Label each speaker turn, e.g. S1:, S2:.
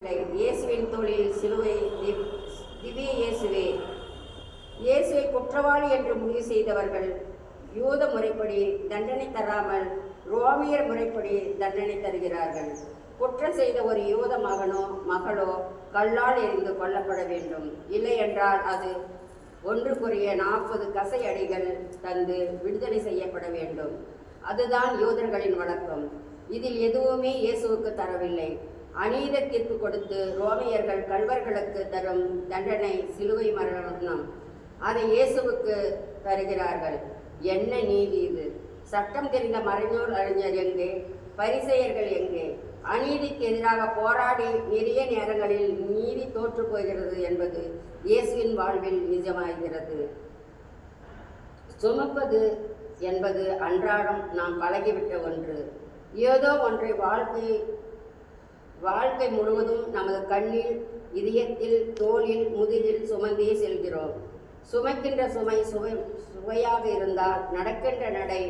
S1: இயேசுவின் தோளில் சிலுவை திவ்ய இயேசுவே. இயேசுவை குற்றவாளி என்று முடிவு செய்தவர்கள் யூத முறைப்படி தண்டனை தராமல் ரோமியர் முறைப்படி தண்டனை தருகிறார்கள். குற்றம் செய்த ஒரு யூத மகனோ மகளோ கல்லால் எறிந்து கொல்லப்பட வேண்டும். இல்லை என்றால் அது 1 கசை அடிகள் தந்து விடுதலை செய்யப்பட வேண்டும். அதுதான் யூதர்களின் வழக்கம். இதில் எதுவுமே இயேசுவுக்கு தரவில்லை. அநீத தீர்ப்பு கொடுத்து ரோமியர்கள் கள்வர்களுக்கு தரும் தண்டனை சிலுவை மரணம். அதை இயேசுவுக்கு தருகிறார்கள். என்ன நீதி இது! சட்டம் தெரிந்த மறைநூல் அறிஞர் எங்கே? பரிசேயர்கள் எங்கே? அநீதிக்கு எதிராக போராடி நிறைய நேரங்களில் நீதி தோற்று போகிறது என்பது இயேசுவின் வாழ்வில் நிஜமாகிறது. சுமப்பது என்பது அன்றாடம் நாம் பழகிவிட்ட ஒன்று. ஏதோ ஒன்றை வாழ்க்கை முழுவதும் நமது கண்ணில், இதயத்தில், தோளில், முதுகில் சுமந்தே செல்கிறோம். சுமைக்கின்ற சுமை சுவையாக இருந்தால் நடக்கின்ற நடை